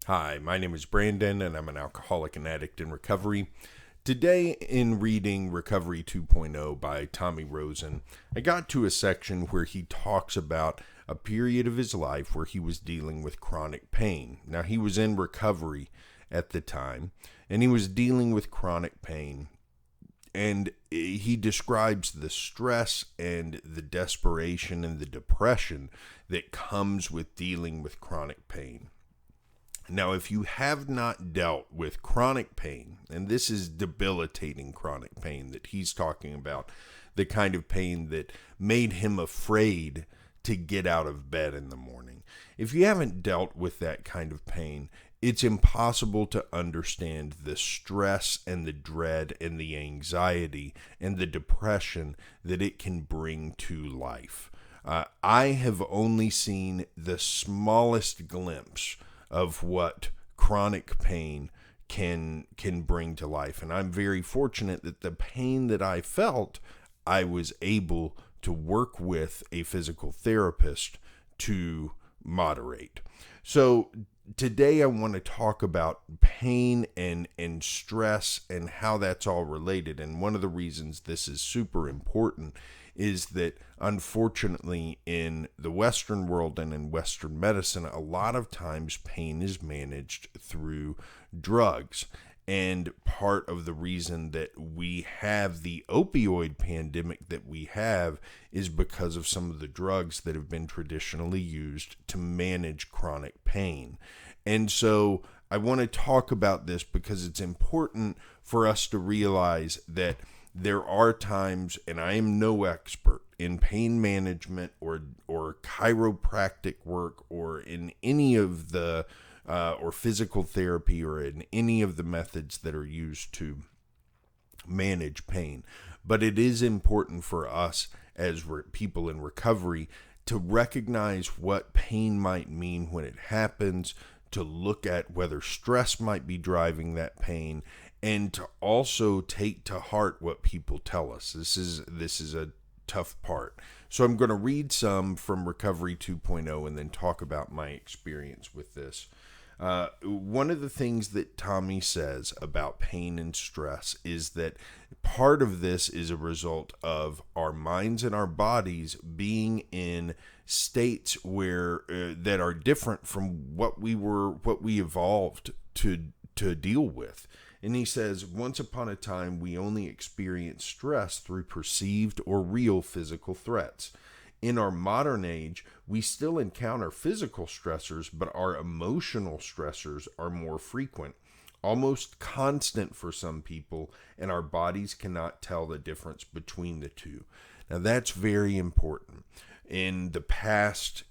Hi, my name is Brandon, and I'm an alcoholic and addict in recovery. Today, in reading Recovery 2.0 by Tommy Rosen, I got to a section where he talks about a period of his life where he was dealing with chronic pain. Now, he was in recovery at the time, and he was dealing with chronic pain. And he describes the stress and the desperation and the depression that comes with dealing with chronic pain. Now, if you have not dealt with chronic pain, and this is debilitating chronic pain that he's talking about, the kind of pain that made him afraid to get out of bed in the morning. If you haven't dealt with that kind of pain, it's impossible to understand the stress and the dread and the anxiety and the depression that it can bring to life. I have only seen the smallest glimpse of what chronic pain can bring to life. And I'm very fortunate that the pain that I felt, I was able to work with a physical therapist to moderate. So today I want to talk about pain and stress and how that's all related. And one of the reasons this is super important is that unfortunately in the Western world and in Western medicine, a lot of times pain is managed through drugs. And part of the reason that we have the opioid pandemic that we have is because of some of the drugs that have been traditionally used to manage chronic pain. And so I want to talk about this because it's important for us to realize that there are times, and I am no expert in pain management or chiropractic work or in any of the or physical therapy or in any of the methods that are used to manage pain. But it is important for us as people in recovery to recognize what pain might mean when it happens, to look at whether stress might be driving that pain, and to also take to heart what people tell us. This is a tough part. So I'm going to read some from Recovery 2.0 and then talk about my experience with this. One of the things that Tommy says about pain and stress is that part of this is a result of our minds and our bodies being in states where that are different from what we evolved to deal with. And he says, once upon a time, we only experienced stress through perceived or real physical threats. In our modern age, we still encounter physical stressors, but our emotional stressors are more frequent, almost constant for some people, and our bodies cannot tell the difference between the two. Now, that's very important. In the past,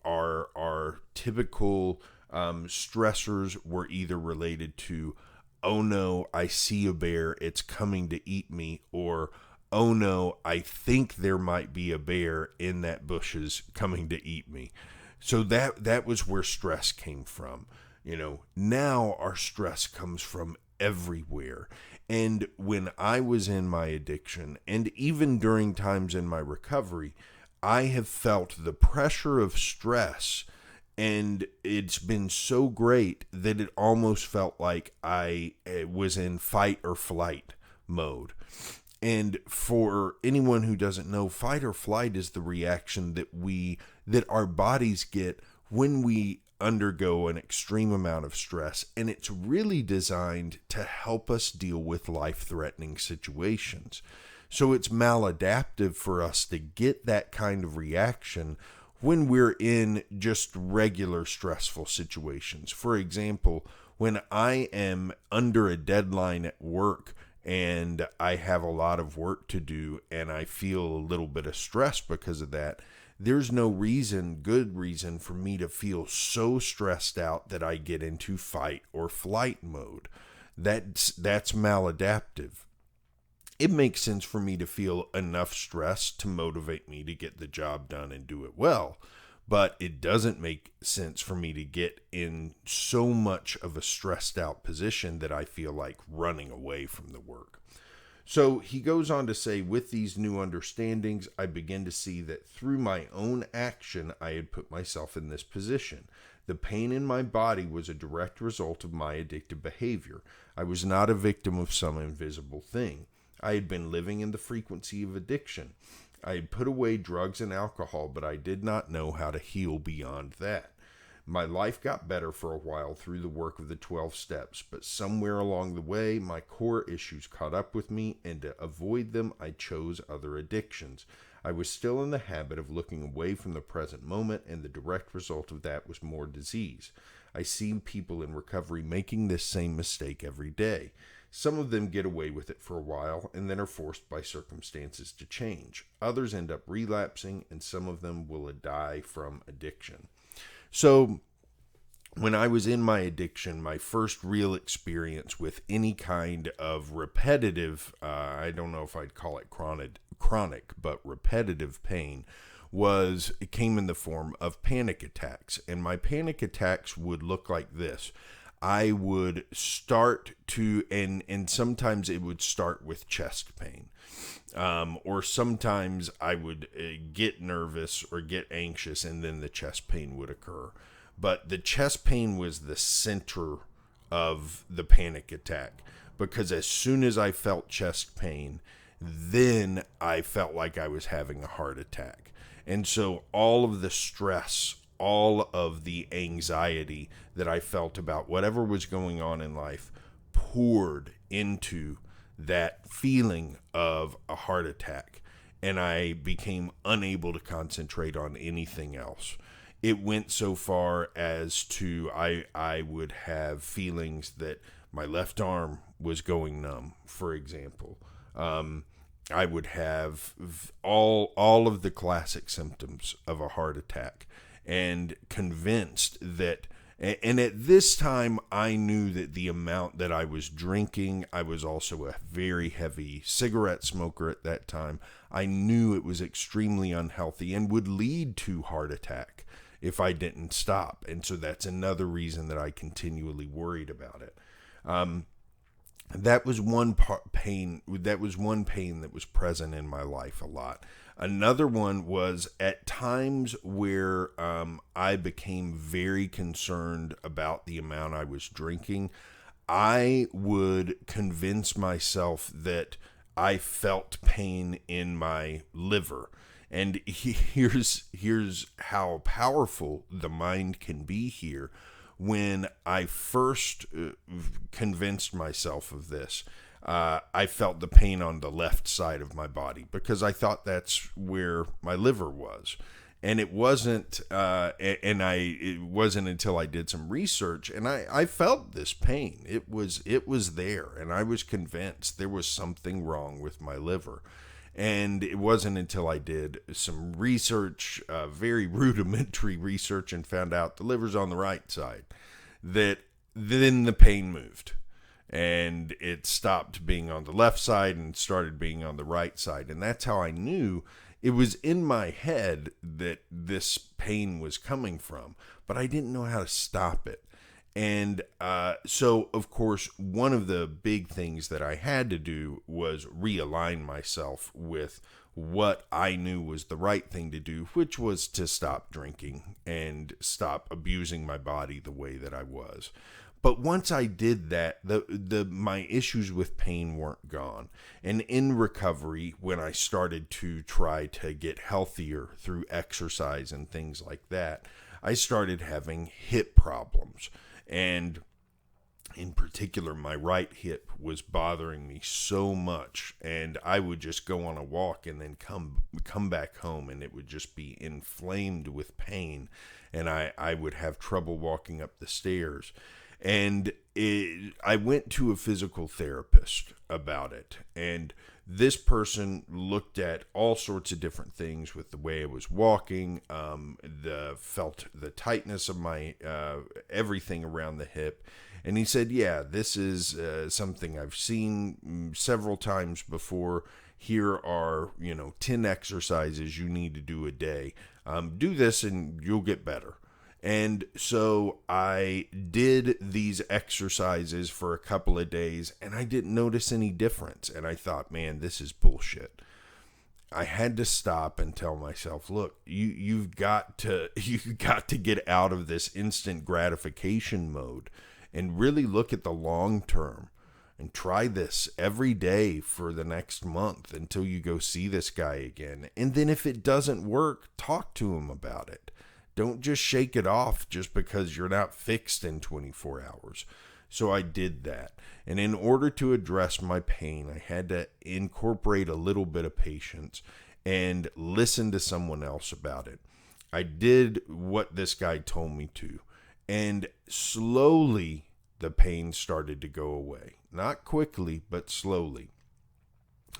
our typical stressors were either related to, oh no, I see a bear, it's coming to eat me, or oh no, I think there might be a bear in that bushes coming to eat me. So that was where stress came from. Now our stress comes from everywhere. And when I was in my addiction, and even during times in my recovery, I have felt the pressure of stress, and it's been so great that it almost felt like I was in fight or flight mode. And for anyone who doesn't know, fight or flight is the reaction that our bodies get when we undergo an extreme amount of stress. And it's really designed to help us deal with life-threatening situations. So it's maladaptive for us to get that kind of reaction when we're in just regular stressful situations. For example, when I am under a deadline at work and I have a lot of work to do and I feel a little bit of stress because of that, there's no good reason for me to feel so stressed out that I get into fight or flight mode. That's maladaptive. It makes sense for me to feel enough stress to motivate me to get the job done and do it well. But it doesn't make sense for me to get in so much of a stressed out position that I feel like running away from the work. So he goes on to say, with these new understandings, I begin to see that through my own action, I had put myself in this position. The pain in my body was a direct result of my addictive behavior. I was not a victim of some invisible thing. I had been living in the frequency of addiction. I had put away drugs and alcohol, but I did not know how to heal beyond that. My life got better for a while through the work of the 12 steps, but somewhere along the way, my core issues caught up with me, and to avoid them, I chose other addictions. I was still in the habit of looking away from the present moment, and the direct result of that was more disease. I see people in recovery making this same mistake every day. Some of them get away with it for a while and then are forced by circumstances to change. Others end up relapsing, and some of them will die from addiction. So when I was in my addiction, my first real experience with any kind of repetitive, I don't know if I'd call it chronic, but repetitive pain, it came in the form of panic attacks. And my panic attacks would look like this. I would start to, and sometimes it would start with chest pain. Or sometimes I would get nervous or get anxious, and then the chest pain would occur. But the chest pain was the center of the panic attack, because as soon as I felt chest pain, then I felt like I was having a heart attack. And so all of the stress, all of the anxiety that I felt about whatever was going on in life poured into that feeling of a heart attack, and I became unable to concentrate on anything else. It went so far as to I would have feelings that my left arm was going numb, for example. I would have all of the classic symptoms of a heart attack, and convinced that. And at this time, I knew that the amount that I was drinking, I was also a very heavy cigarette smoker at that time. I knew it was extremely unhealthy and would lead to heart attack if I didn't stop. And so that's another reason that I continually worried about it. That was one pain. That was one pain that was present in my life a lot. Another one was at times where I became very concerned about the amount I was drinking. I would convince myself that I felt pain in my liver. And here's how powerful the mind can be here. When I first convinced myself of this, I felt the pain on the left side of my body because I thought that's where my liver was. And it wasn't, it wasn't until I did some research and I felt this pain. It was there, and I was convinced there was something wrong with my liver. And it wasn't until I did some research, very rudimentary research, and found out the liver's on the right side, that then the pain moved. And it stopped being on the left side and started being on the right side. And that's how I knew it was in my head that this pain was coming from, but I didn't know how to stop it. And so, of course, one of the big things that I had to do was realign myself with what I knew was the right thing to do, which was to stop drinking and stop abusing my body the way that I was. But once I did that, my issues with pain weren't gone. And in recovery, when I started to try to get healthier through exercise and things like that, I started having hip problems. And in particular, my right hip was bothering me so much, and I would just go on a walk and then come back home, and it would just be inflamed with pain, and I would have trouble walking up the stairs. And I went to a physical therapist about it, and this person looked at all sorts of different things with the way I was walking, felt the tightness of my everything around the hip, and he said, "Yeah, this is something I've seen several times before. Here are 10 exercises you need to do a day. Do this, and you'll get better." And so I did these exercises for a couple of days and I didn't notice any difference. And I thought, man, this is bullshit. I had to stop and tell myself, look, you've got to get out of this instant gratification mode and really look at the long term and try this every day for the next month until you go see this guy again. And then if it doesn't work, talk to him about it. Don't just shake it off just because you're not fixed in 24 hours. So I did that. And in order to address my pain, I had to incorporate a little bit of patience and listen to someone else about it. I did what this guy told me to. And slowly, the pain started to go away. Not quickly, but slowly.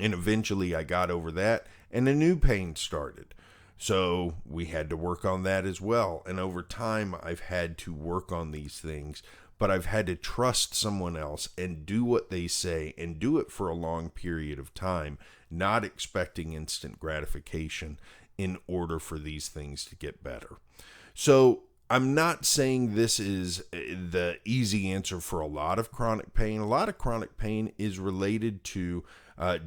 And eventually, I got over that, and a new pain started. So we had to work on that as well. And over time, I've had to work on these things, but I've had to trust someone else and do what they say and do it for a long period of time, not expecting instant gratification in order for these things to get better. So I'm not saying this is the easy answer for a lot of chronic pain. A lot of chronic pain is related to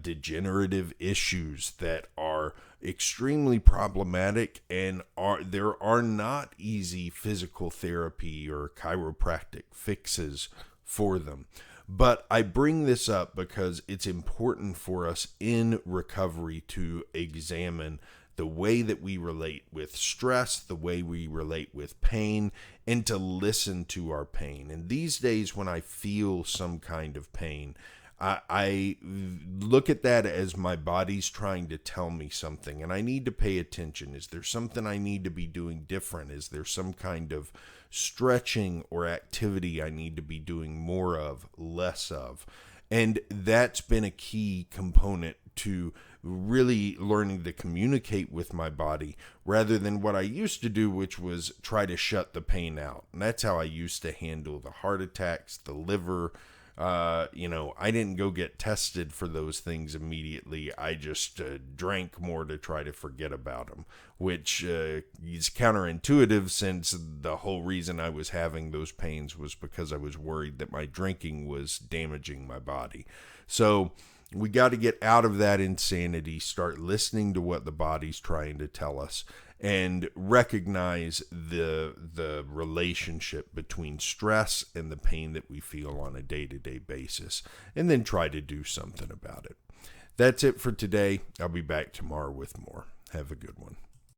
degenerative issues that are extremely problematic, and there are not easy physical therapy or chiropractic fixes for them. But I bring this up because it's important for us in recovery to examine the way that we relate with stress, the way we relate with pain, and to listen to our pain. And these days when I feel some kind of pain, I look at that as my body's trying to tell me something, and I need to pay attention. Is there something I need to be doing different? Is there some kind of stretching or activity I need to be doing more of, less of? And that's been a key component to really learning to communicate with my body rather than what I used to do, which was try to shut the pain out. And that's how I used to handle the heart attacks, the liver. I didn't go get tested for those things immediately. I just drank more to try to forget about them, which is counterintuitive since the whole reason I was having those pains was because I was worried that my drinking was damaging my body. So we got to get out of that insanity, start listening to what the body's trying to tell us, and recognize the relationship between stress and the pain that we feel on a day-to-day basis, and then try to do something about it. That's it for today. I'll be back tomorrow with more. Have a good one.